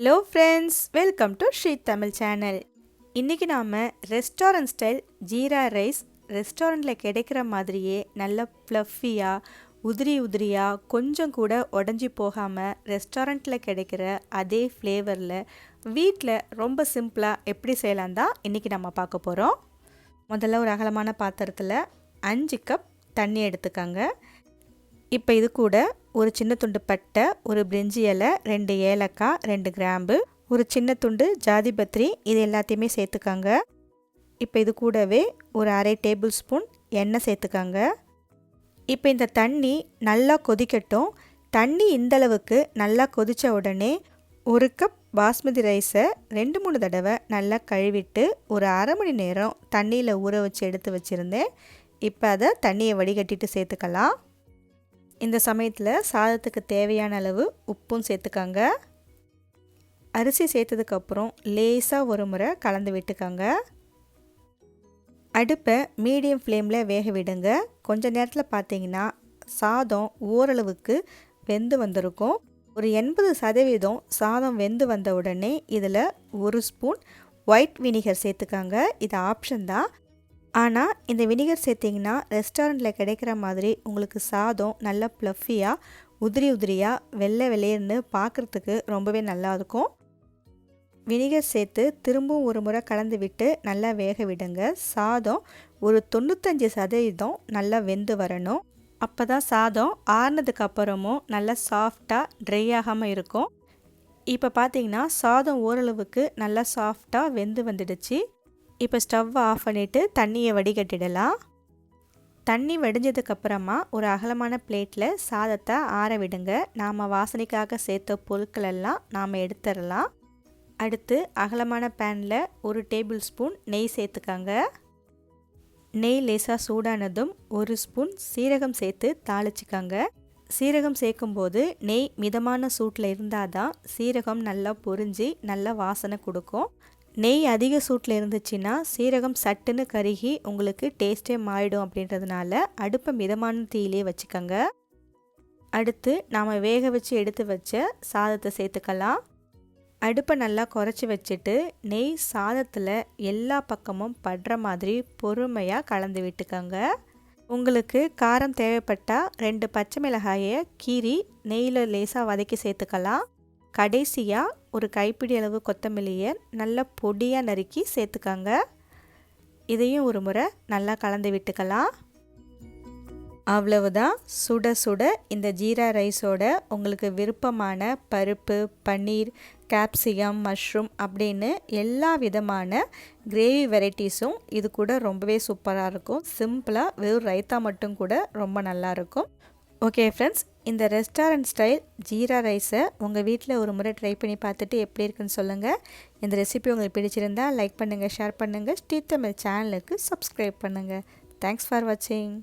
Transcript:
Hello friends, welcome to Sri Tamil channel. இன்றைக்கி நாம் restaurant style jeera rice ரெஸ்டாரண்ட்டில் கிடைக்கிற மாதிரியே நல்ல ஃப்ளஃபியாக உதிரியாக கொஞ்சம் கூட உடஞ்சி போகாமல் ரெஸ்டாரண்ட்டில் கிடைக்கிற அதே ஃப்ளேவரில் வீட்டில் ரொம்ப சிம்பிளாக எப்படி செய்யலாம் தான் இன்றைக்கி நம்ம பார்க்க போகிறோம். முதல்ல ஒரு அகலமான பாத்திரத்தில் 5 கப் தண்ணி எடுத்துக்கோங்க. இப்போ இது கூட ஒரு சின்ன துண்டு பட்டை, ஒரு பிரிஞ்சி இலை, 2 ஏலக்காய், 2 கிராம்பு, ஒரு சின்ன துண்டு ஜாதி பத்திரி, இது எல்லாத்தையுமே சேர்த்துக்கோங்க. இப்போ இது கூடவே ஒரு அரை டேபிள் ஸ்பூன் எண்ணெய் சேர்த்துக்கோங்க. இப்போ இந்த தண்ணி நல்லா கொதிக்கட்டும். தண்ணி இந்தளவுக்கு நல்லா கொதித்த உடனே 1 கப் பாஸ்மதி ரைஸை 2-3 தடவை நல்லா கழுவிட்டு ஒரு அரை மணி நேரம் தண்ணியில் ஊற வச்சு எடுத்து வச்சுருந்தேன். இப்போ அதை தண்ணியை வடிகட்டிட்டு சேர்த்துக்கலாம். இந்த சமயத்தில் சாதத்துக்கு தேவையான அளவு உப்பும் சேர்த்துக்கோங்க. அரிசி சேர்த்ததுக்கப்புறம் லேசாக ஒரு முறை கலந்து விட்டுக்கோங்க. அடுப்பை மீடியம் ஃப்ளேமில் வேக விடுங்க. கொஞ்ச நேரத்தில் பார்த்தீங்கன்னா சாதம் ஓரளவுக்கு வெந்து வந்திருக்கும். ஒரு 80% சாதம் வெந்து வந்த உடனே இதில் 1 ஸ்பூன் ஒயிட் வினிகர் சேர்த்துக்கோங்க. இது ஆப்ஷன் தான். ஆனால் இந்த வினிகர் சேர்த்திங்கன்னா ரெஸ்டாரண்ட்டில் கிடைக்கிற மாதிரி உங்களுக்கு சாதம் நல்லா ப்ளஃபியாக உதிரியாக வெள்ளை வெளியேன்னு பார்க்குறதுக்கு ரொம்பவே நல்லாயிருக்கும். வினிகர் சேர்த்து திரும்பவும் ஒரு முறை கலந்து விட்டு நல்லா வேக விடுங்க. சாதம் ஒரு 95% நல்லா வெந்து வரணும். அப்போ தான் சாதம் ஆறுனதுக்கு அப்புறமும் நல்லா சாஃப்டாக ட்ரை ஆகாமல் இருக்கும். இப்போ பார்த்தீங்கன்னா சாதம் ஓரளவுக்கு நல்லா சாஃப்டாக வெந்து வந்துடுச்சு. இப்போ ஸ்டவ்வை ஆஃப் பண்ணிவிட்டு தண்ணியை வடிகட்டிடலாம். தண்ணி வடிஞ்சதுக்கப்புறமா ஒரு அகலமான பிளேட்டில் சாதத்தை ஆற விடுங்க. நாம் வாசனைக்காக சேர்த்த பொருட்களெல்லாம் நாம் எடுத்துடலாம். அடுத்து அகலமான பேனில் 1 டேபிள் ஸ்பூன் நெய் சேர்த்துக்கோங்க. நெய் லேசாக சூடானதும் 1 ஸ்பூன் சீரகம் சேர்த்து தாளிச்சிக்கோங்க. சீரகம் சேர்க்கும்போது நெய் மிதமான சூட்டில் இருந்தால் தான் சீரகம் நல்லா பொரிஞ்சு நல்லா வாசனை கொடுக்கும். நெய் அதிக சூட்டில் இருந்துச்சுன்னா சீரகம் சட்டுன்னு கருகி உங்களுக்கு டேஸ்ட்டே மாறிடும். அப்படின்றதுனால அடுப்பை மிதமான தீயிலே வச்சுக்கோங்க. அடுத்து நாம் வேக வச்சு எடுத்து வச்ச சாதத்தை சேர்த்துக்கலாம். அடுப்பை நல்லா குறைச்சி வச்சுட்டு நெய் சாதத்தில் எல்லா பக்கமும் படுற மாதிரி பொறுமையாக கலந்து விட்டுக்கோங்க. உங்களுக்கு காரம் தேவைப்பட்டால் 2 பச்சை மிளகாயை கீறி நெய்யில் லேசாக வதக்கி சேர்த்துக்கலாம். கடைசியாக ஒரு கைப்பிடி அளவு கொத்தமல்லியை நல்லா பொடியாக நறுக்கி சேர்த்துக்கோங்க. இதையும் ஒரு முறை நல்லா கலந்து விட்டுக்கலாம். அவ்வளவுதான், சுட சுட இந்த ஜீரா ரைஸோட உங்களுக்கு விருப்பமான பருப்பு, பன்னீர், கேப்சிகம், மஷ்ரூம் அப்படின்னு எல்லா விதமான கிரேவி வெரைட்டிஸும் இது கூட ரொம்பவே சூப்பராக இருக்கும். சிம்பிளாக வெறும் ரைத்தா மட்டும் கூட ரொம்ப நல்லாயிருக்கும். ஓகே ஃப்ரெண்ட்ஸ், இந்த ரெஸ்டாரண்ட் ஸ்டைல் ஜீரா ரைஸை உங்கள் வீட்டில் ஒரு முறை ட்ரை பண்ணி பார்த்துட்டு எப்படி இருக்குன்னு சொல்லுங்கள். இந்த ரெசிபி உங்களுக்கு பிடிச்சிருந்தால் லைக் பண்ணுங்கள், ஷேர் பண்ணுங்கள். ஸ்ரீ தமிழ் சேனலுக்கு சப்ஸ்கிரைப் பண்ணுங்கள். தேங்க்ஸ் ஃபார் வாட்சிங்.